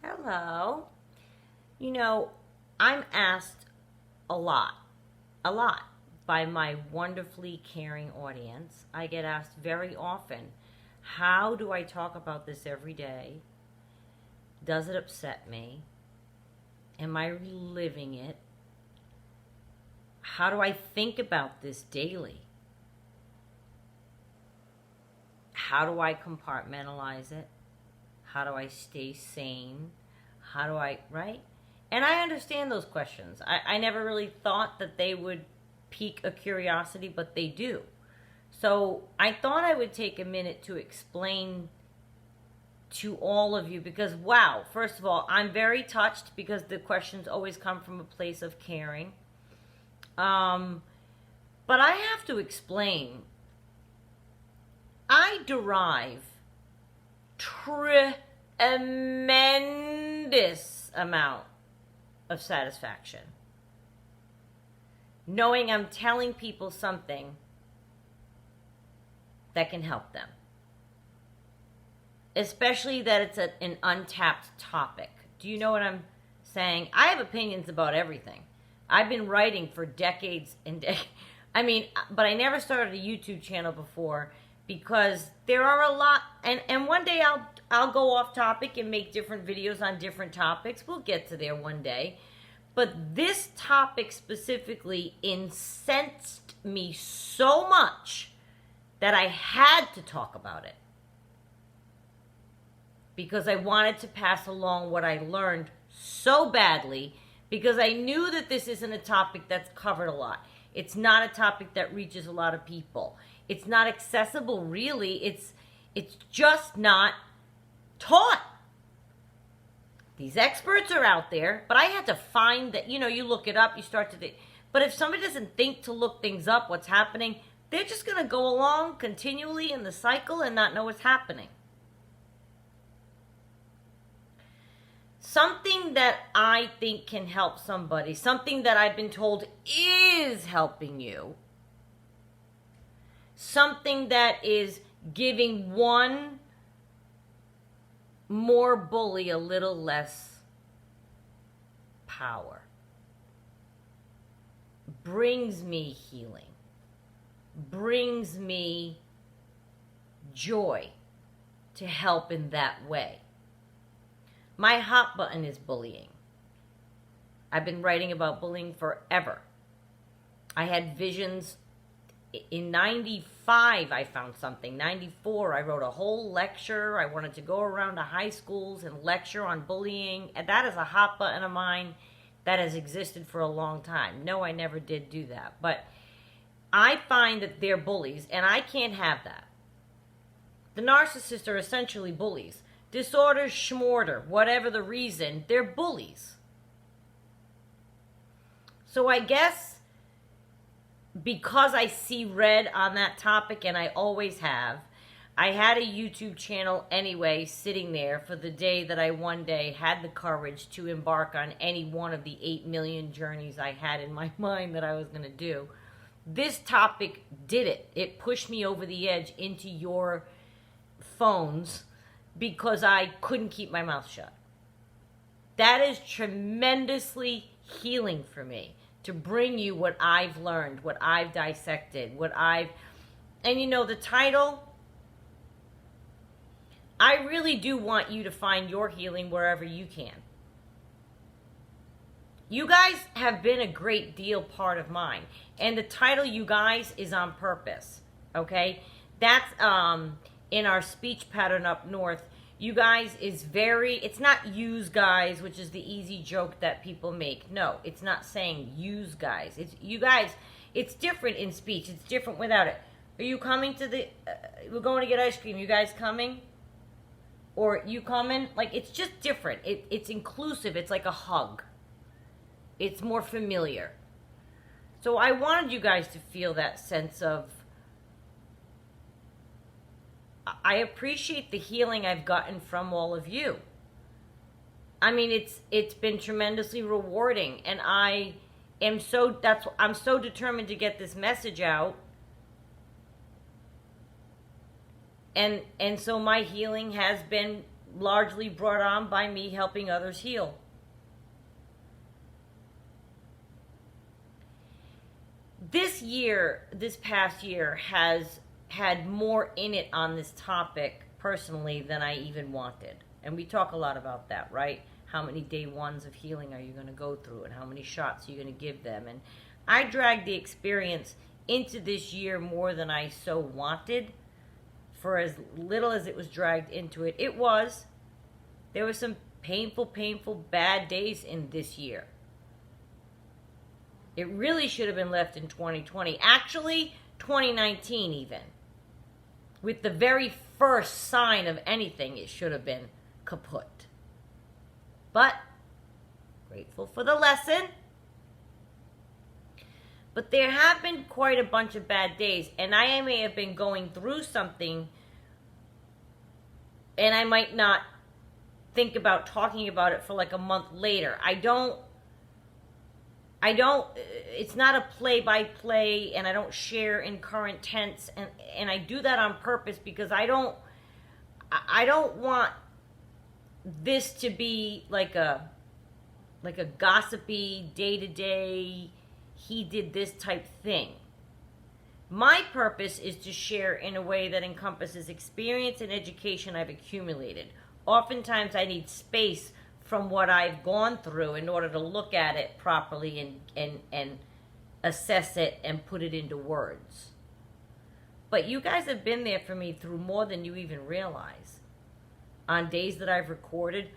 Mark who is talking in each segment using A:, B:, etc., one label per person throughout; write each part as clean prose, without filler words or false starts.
A: Hello. You know, I'm asked a lot by my wonderfully caring audience. I get asked very often, how do I talk about this every day? Does it upset me? Am I reliving it? How do I think about this daily? How do I compartmentalize it? How do I stay sane? How do I, right? And I understand those questions. I never really thought that they would pique a curiosity, but they do. So I thought I would take a minute to explain to all of you because, wow, first of all, I'm very touched because the questions always come from a place of caring. Um, but I have to explain. I derive tremendous amount of satisfaction knowing I'm telling people something that can help them, especially that it's an untapped topic. Do you know what I'm saying? I have opinions about everything. I've been writing for decades and decades. I mean, but I never started a YouTube channel before because there are a lot, and one day I'll go off topic and make different videos on different topics. We'll get to there one day. But this topic specifically incensed me so much that I had to talk about it because I wanted to pass along what I learned so badly, because I knew that this isn't a topic that's covered a lot. It's not a topic that reaches a lot of people. It's not accessible, really. It's just not taught. These experts are out there, but I had to find that, you look it up, you start to think. But if somebody doesn't think to look things up, what's happening, they're just going to go along continually in the cycle and not know what's happening. Something that I think can help somebody, something that I've been told is helping you, something that is giving one more bully a little less power, brings me healing, brings me joy to help in that way. My hot button is bullying. I've been writing about bullying forever. I had visions. In 95, I found something. 94, I wrote a whole lecture. I wanted to go around to high schools and lecture on bullying. And that is a hot button of mine that has existed for a long time. No, I never did do that. But I find that they're bullies, and I can't have that. The narcissists are essentially bullies. Disorder, schmorter, whatever the reason, they're bullies. So I guess because I see red on that topic, and I always have, I had a YouTube channel anyway sitting there for the day that I one day had the courage to embark on any one of the 8 million journeys I had in my mind that I was going to do. This topic did it. It pushed me over the edge into your phones because I couldn't keep my mouth shut. That is tremendously healing for me, to bring you what I've learned, what I've dissected, and the title, I really do want you to find your healing wherever you can. You guys have been a great deal part of mine, and the title, you guys, is on purpose, okay? That's, in our speech pattern up north, you guys is it's not use guys, which is the easy joke that people make. No, it's not saying use guys. It's you guys. It's different in speech. It's different without it. Are you coming to we're going to get ice cream. You guys coming? Or you coming? Like, it's just different. It's inclusive. It's like a hug. It's more familiar. So I wanted you guys to feel that sense of, I appreciate the healing I've gotten from all of you. I mean, it's been tremendously rewarding, and I'm so determined to get this message out. And so my healing has been largely brought on by me helping others heal. This past year has had more in it on this topic personally than I even wanted. And we talk a lot about that, right? How many day ones of healing are you going to go through, and how many shots are you going to give them? And I dragged the experience into this year more than I so wanted. For as little as it was dragged into it, there were some painful, bad days in this year. It really should have been left in 2020. Actually, 2019 even. With the very first sign of anything, it should have been kaput. But, grateful for the lesson. But there have been quite a bunch of bad days, and I may have been going through something, and I might not think about talking about it for like a month later. It's not a play-by-play, and I don't share in current tense, and I do that on purpose because I don't want this to be like a gossipy, day-to-day, he did this type thing. My purpose is to share in a way that encompasses experience and education I've accumulated. Oftentimes I need space from what I've gone through in order to look at it properly and assess it and put it into words. But you guys have been there for me through more than you even realize. On days that I've recorded,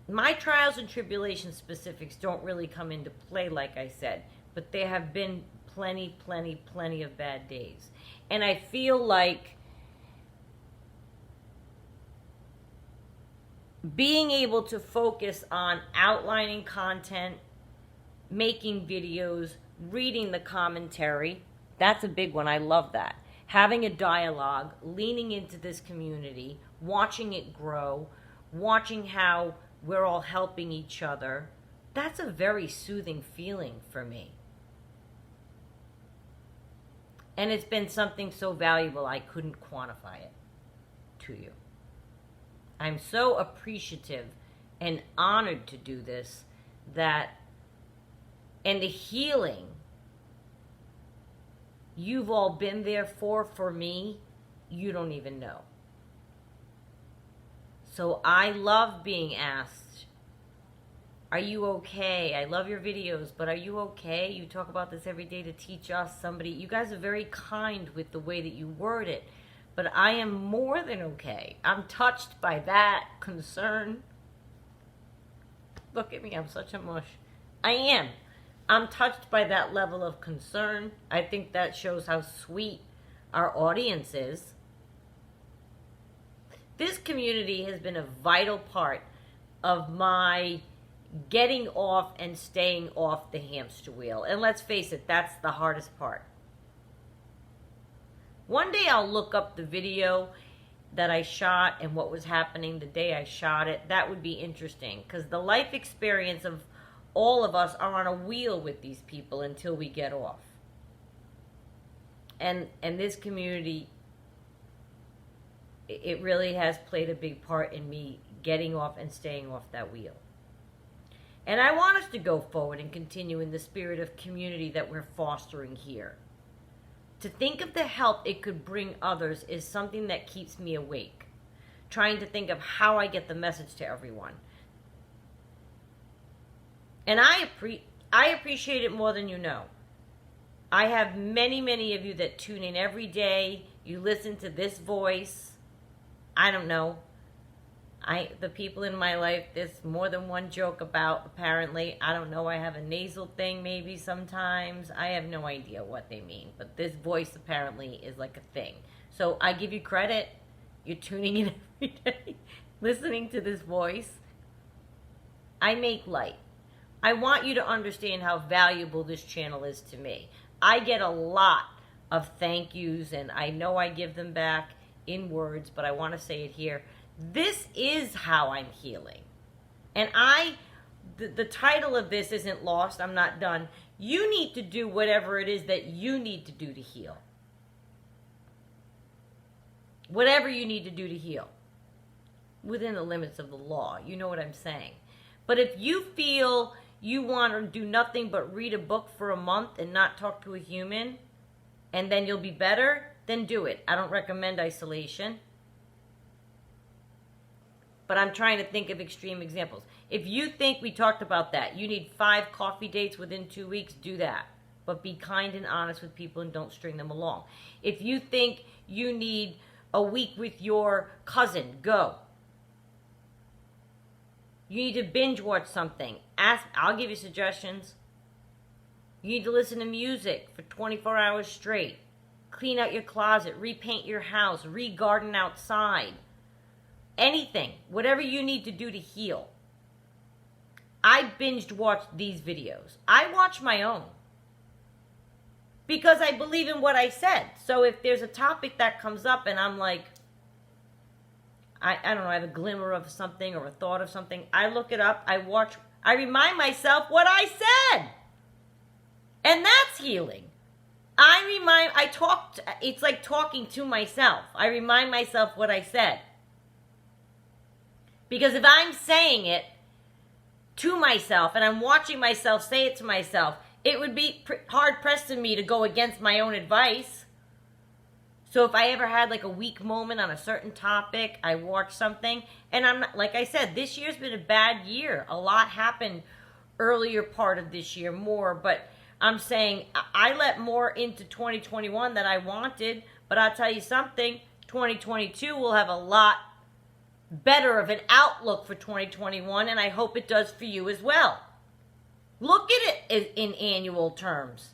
A: my trials and tribulations specifics don't really come into play, like I said, but there have been plenty of bad days. And I feel like being able to focus on outlining content, making videos, reading the commentary, that's a big one. I love that. Having a dialogue, leaning into this community, watching it grow, watching how we're all helping each other, that's a very soothing feeling for me. And it's been something so valuable I couldn't quantify it to you. I'm so appreciative and honored to do this, and the healing you've all been there for me, you don't even know. So I love being asked, are you okay? I love your videos, but are you okay? You talk about this every day to teach us somebody. You guys are very kind with the way that you word it. But I am more than okay. I'm touched by that concern. Look at me, I'm such a mush. I am. I'm touched by that level of concern. I think that shows how sweet our audience is. This community has been a vital part of my getting off and staying off the hamster wheel. And let's face it, that's the hardest part. One day I'll look up the video that I shot and what was happening the day I shot it. That would be interesting, because the life experience of all of us are on a wheel with these people until we get off. And this community, it really has played a big part in me getting off and staying off that wheel. And I want us to go forward and continue in the spirit of community that we're fostering here. To think of the help it could bring others is something that keeps me awake. Trying to think of how I get the message to everyone. And I appreciate it more than you know. I have many of you that tune in every day. You listen to this voice. I don't know. The people in my life, there's more than one joke about, apparently. I don't know, I have a nasal thing maybe sometimes. I have no idea what they mean. But this voice apparently is like a thing. So I give you credit. You're tuning in every day, listening to this voice. I make light. I want you to understand how valuable this channel is to me. I get a lot of thank yous, and I know I give them back in words, but I want to say it here. This is how I'm healing. And the title of this isn't lost. I'm not done. You need to do whatever it is that you need to do to heal. whatever you need to do to heal. Within the limits of the law, you know what I'm saying. But if you feel you want to do nothing but read a book for a month and not talk to a human, and then you'll be better, then do it. I don't recommend isolation. But I'm trying to think of extreme examples. If you think we talked about that, you need 5 coffee dates within 2 weeks, do that. But be kind and honest with people and don't string them along. If you think you need a week with your cousin, go. You need to binge watch something. I'll give you suggestions. You need to listen to music for 24 hours straight. Clean out your closet, repaint your house, re-garden outside. Anything, whatever you need to do to heal. I binged watched these videos. I watch my own. Because I believe in what I said. So if there's a topic that comes up and I'm like, I don't know, I have a glimmer of something or a thought of something, I look it up, I watch, I remind myself what I said. And that's healing. It's like talking to myself. I remind myself what I said. Because if I'm saying it to myself and I'm watching myself say it to myself, it would be hard-pressed in me to go against my own advice. So if I ever had like a weak moment on a certain topic, I watch something, and I'm not, like I said, this year's been a bad year. A lot happened earlier part of this year, more, but I'm saying I let more into 2021 than I wanted, but I'll tell you something, 2022 will have a lot better of an outlook for 2021, and I hope it does for you as well. Look at it in annual terms.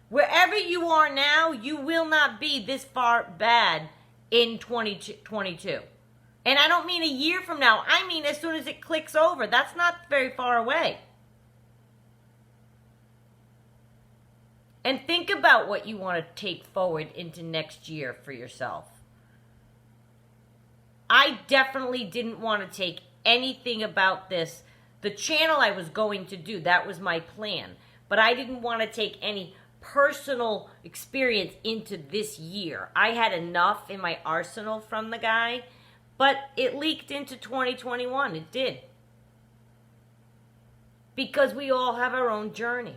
A: Wherever you are now, you will not be this far bad in 2022. And I don't mean a year from now. I mean as soon as it clicks over. That's not very far away. And think about what you want to take forward into next year for yourself. I definitely didn't want to take anything about this. The channel I was going to do, that was my plan. But I didn't want to take any personal experience into this year. I had enough in my arsenal from the guy, but it leaked into 2021. It did. Because we all have our own journey.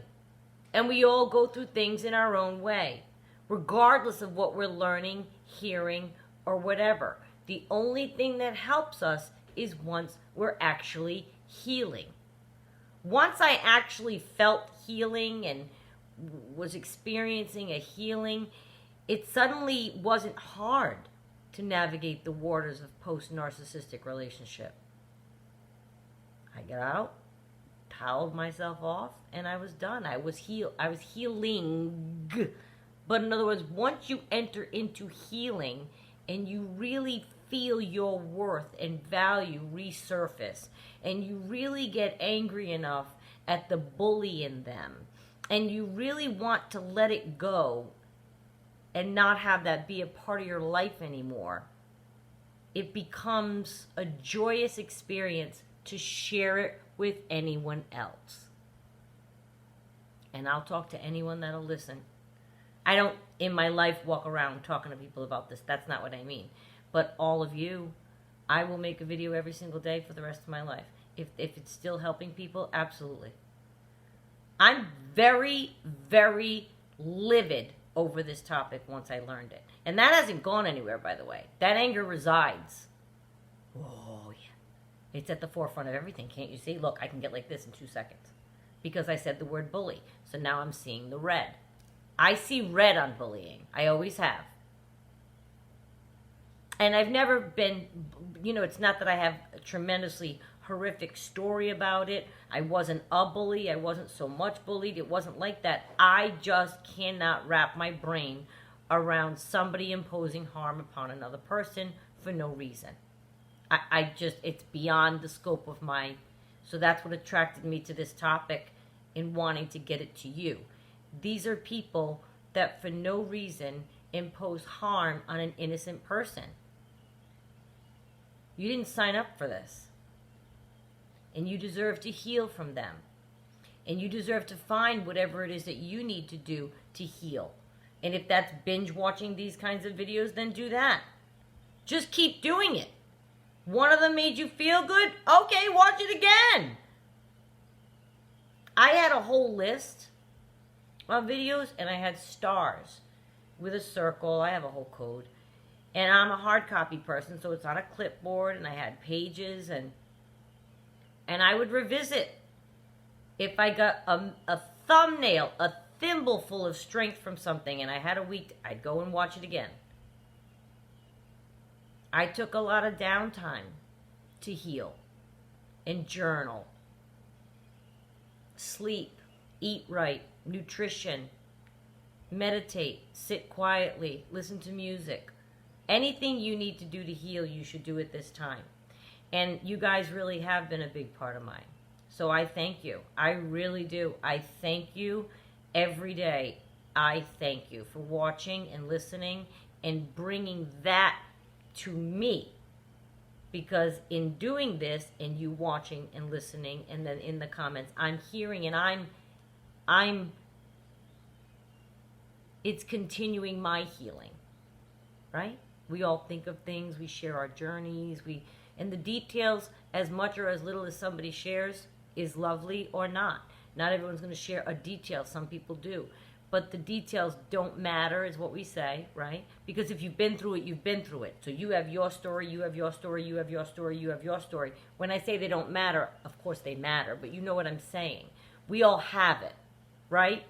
A: And we all go through things in our own way. Regardless of what we're learning, hearing, or whatever. The only thing that helps us is once we're actually healing. Once I actually felt healing and was experiencing a healing, it suddenly wasn't hard to navigate the waters of post-narcissistic relationship. I got out, toweled myself off, and I was done. I was healing. But in other words, once you enter into healing and you really feel your worth and value resurface, and you really get angry enough at the bully in them, and you really want to let it go and not have that be a part of your life anymore, it becomes a joyous experience to share it with anyone else. And I'll talk to anyone that'll listen. I don't, in my life, walk around talking to people about this. That's not what I mean. But all of you, I will make a video every single day for the rest of my life. If it's still helping people, absolutely. I'm very, very livid over this topic once I learned it. And that hasn't gone anywhere, by the way. That anger resides. Oh, yeah. It's at the forefront of everything. Can't you see? Look, I can get like this in 2 seconds. Because I said the word bully. So now I'm seeing the red. I see red on bullying. I always have. And I've never been, it's not that I have a tremendously horrific story about it. I wasn't a bully. I wasn't so much bullied. It wasn't like that. I just cannot wrap my brain around somebody imposing harm upon another person for no reason. It's beyond the scope of so that's what attracted me to this topic in wanting to get it to you. These are people that for no reason impose harm on an innocent person. You didn't sign up for this. And you deserve to heal from them. And you deserve to find whatever it is that you need to do to heal. And if that's binge watching these kinds of videos, then do that. Just keep doing it. One of them made you feel good? Okay, watch it again. I had a whole list of videos, and I had stars with a circle. I have a whole code. And I'm a hard copy person, so it's on a clipboard, and I had pages, and I would revisit. If I got a thumbnail, a thimbleful of strength from something, and I had a week, I'd go and watch it again. I took a lot of downtime to heal and journal, sleep, eat right, nutrition, meditate, sit quietly, listen to music. Anything you need to do to heal, you should do at this time. And you guys really have been a big part of mine. So I thank you. I really do. I thank you every day. I thank you for watching and listening and bringing that to me. Because in doing this and you watching and listening and then in the comments, I'm hearing and it's continuing my healing, right? We all think of things, we share our journeys, and the details, as much or as little as somebody shares, is lovely or not. Not everyone's going to share a detail. Some people do. But the details don't matter, is what we say, right? Because if you've been through it, you've been through it. So you have your story, you have your story, you have your story, you have your story. When I say they don't matter, of course they matter, but you know what I'm saying. We all have it, right?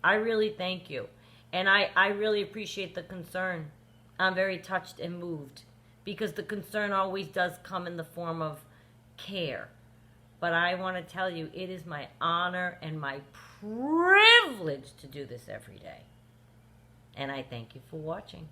A: I really thank you. And I really appreciate the concern. I'm very touched and moved. Because the concern always does come in the form of care. But I want to tell you, it is my honor and my privilege to do this every day. And I thank you for watching.